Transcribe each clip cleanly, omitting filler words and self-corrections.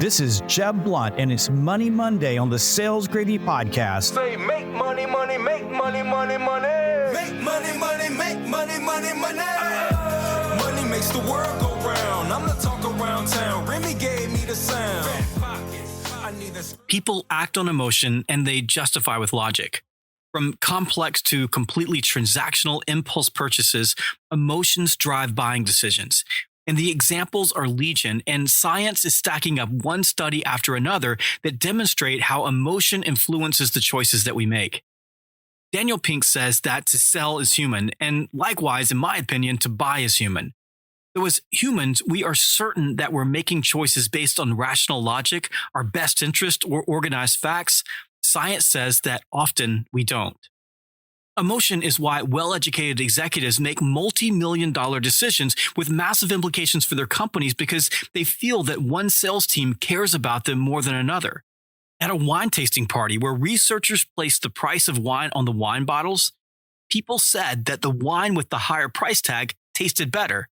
This is Jeb Blount, and it's Money Monday on the Sales Gravy podcast. Say make money, money, make money, money, money. Make money, money, make money, money, money. Money makes the world go round. I'm the talk around town. Remy gave me the sound. People act on emotion and they justify with logic. From complex to completely transactional impulse purchases, emotions drive buying decisions. And the examples are legion, and science is stacking up one study after another that demonstrate how emotion influences the choices that we make. Daniel Pink says that to sell is human, and likewise, in my opinion, to buy is human. So as humans, we are certain that we're making choices based on rational logic, our best interest, or organized facts. Science says that often we don't. Emotion is why well-educated executives make multi-million-dollar decisions with massive implications for their companies because they feel that one sales team cares about them more than another. At a wine tasting party where researchers placed the price of wine on the wine bottles, people said that the wine with the higher price tag tasted better,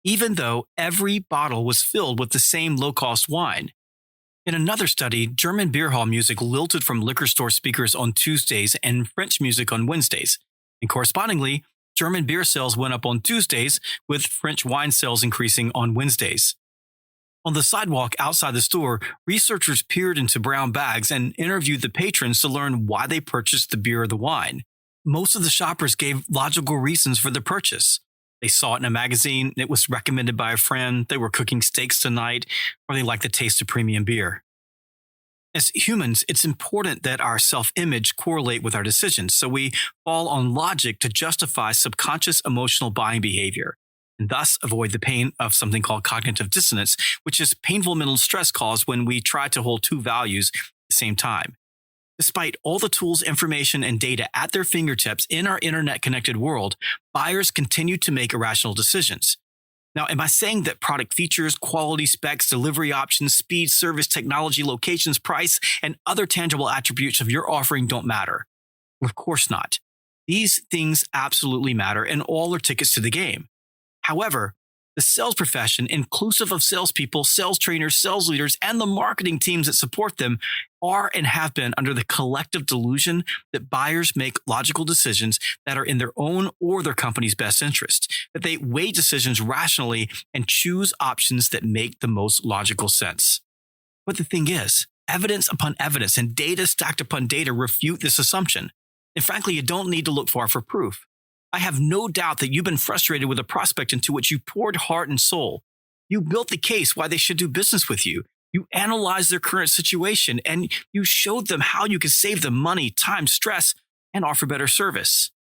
even though every bottle was filled with the same low-cost wine. In another study, German beer hall music lilted from liquor store speakers on Tuesdays and French music on Wednesdays. And correspondingly, German beer sales went up on Tuesdays, with French wine sales increasing on Wednesdays. On the sidewalk outside the store, researchers peered into brown bags and interviewed the patrons to learn why they purchased the beer or the wine. Most of the shoppers gave logical reasons for the purchase. They saw it in a magazine, it was recommended by a friend, they were cooking steaks tonight, or they liked the taste of premium beer. As humans, it's important that our self-image correlate with our decisions, so we fall on logic to justify subconscious emotional buying behavior, and thus avoid the pain of something called cognitive dissonance, which is painful mental stress caused when we try to hold two values at the same time. Despite all the tools, information, and data at their fingertips in our internet-connected world, buyers continue to make irrational decisions. Now, am I saying that product features, quality specs, delivery options, speed, service, technology, locations, price, and other tangible attributes of your offering don't matter? Of course not. These things absolutely matter, and all are tickets to the game. However, the sales profession, inclusive of salespeople, sales trainers, sales leaders, and the marketing teams that support them, are and have been under the collective delusion that buyers make logical decisions that are in their own or their company's best interest, that they weigh decisions rationally and choose options that make the most logical sense. But the thing is, evidence upon evidence and data stacked upon data refute this assumption. And frankly, you don't need to look far for proof. I have no doubt that you've been frustrated with a prospect into which you poured heart and soul. You built the case why they should do business with you. You analyzed their current situation, and you showed them how you could save them money, time, stress, and offer better service.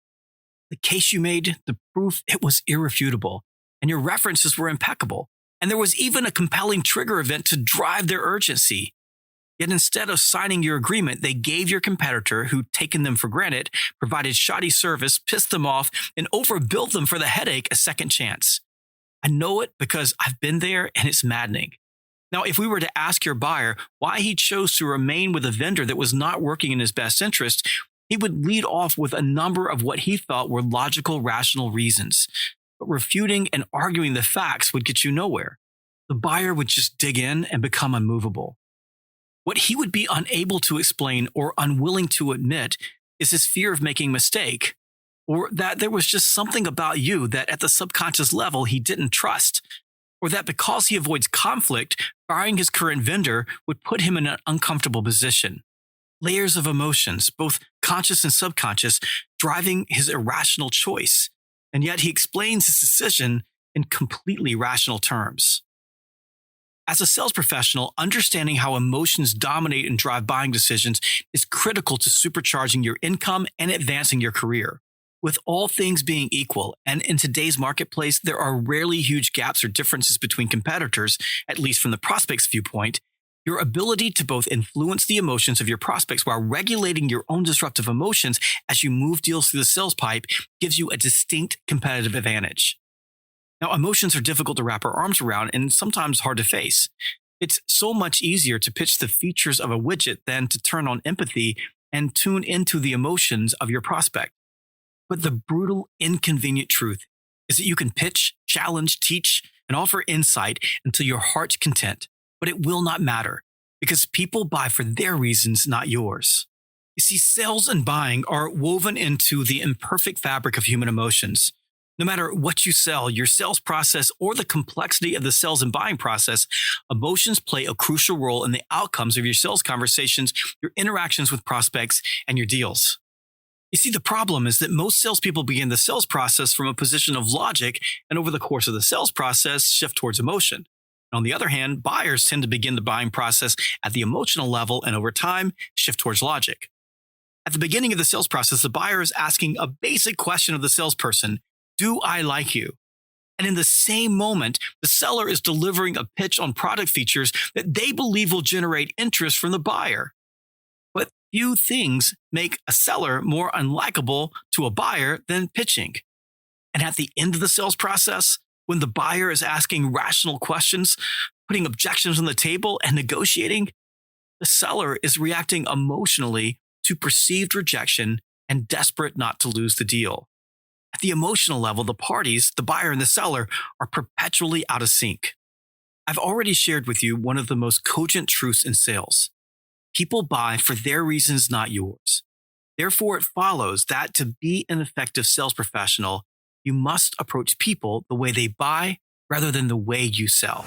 The case you made, the proof, it was irrefutable, and your references were impeccable. And there was even a compelling trigger event to drive their urgency. Yet instead of signing your agreement, they gave your competitor, who'd taken them for granted, provided shoddy service, pissed them off, and overbilled them for the headache, a second chance. I know it because I've been there, and it's maddening. Now, if we were to ask your buyer why he chose to remain with a vendor that was not working in his best interest, he would lead off with a number of what he thought were logical, rational reasons. But refuting and arguing the facts would get you nowhere. The buyer would just dig in and become unmovable. What he would be unable to explain or unwilling to admit is his fear of making a mistake, or that there was just something about you that at the subconscious level he didn't trust, or that because he avoids conflict, firing his current vendor would put him in an uncomfortable position. Layers of emotions, both conscious and subconscious, driving his irrational choice, and yet he explains his decision in completely rational terms. As a sales professional, understanding how emotions dominate and drive buying decisions is critical to supercharging your income and advancing your career. With all things being equal, and in today's marketplace, there are rarely huge gaps or differences between competitors, at least from the prospect's viewpoint, your ability to both influence the emotions of your prospects while regulating your own disruptive emotions as you move deals through the sales pipe gives you a distinct competitive advantage. Now, emotions are difficult to wrap our arms around and sometimes hard to face. It's so much easier to pitch the features of a widget than to turn on empathy and tune into the emotions of your prospect. But the brutal, inconvenient truth is that you can pitch, challenge, teach, and offer insight until your heart's content, but it will not matter because people buy for their reasons, not yours. You see, sales and buying are woven into the imperfect fabric of human emotions. No matter what you sell, your sales process, or the complexity of the sales and buying process, emotions play a crucial role in the outcomes of your sales conversations, your interactions with prospects, and your deals. You see, the problem is that most salespeople begin the sales process from a position of logic, and over the course of the sales process, shift towards emotion. And on the other hand, buyers tend to begin the buying process at the emotional level, and over time, shift towards logic. At the beginning of the sales process, the buyer is asking a basic question of the salesperson: do I like you? And in the same moment, the seller is delivering a pitch on product features that they believe will generate interest from the buyer. But few things make a seller more unlikable to a buyer than pitching. And at the end of the sales process, when the buyer is asking rational questions, putting objections on the table, and negotiating, the seller is reacting emotionally to perceived rejection and desperate not to lose the deal. At the emotional level, the parties, the buyer and the seller, are perpetually out of sync. I've already shared with you one of the most cogent truths in sales. People buy for their reasons, not yours. Therefore, it follows that to be an effective sales professional, you must approach people the way they buy rather than the way you sell.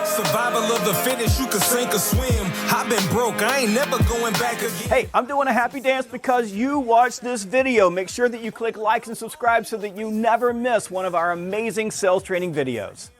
Survival of the fittest, you can sink or swim. I've been broke, I ain't never going back again. Hey, I'm doing a happy dance because you watched this video. Make sure that you click like and subscribe so that you never miss one of our amazing sales training videos.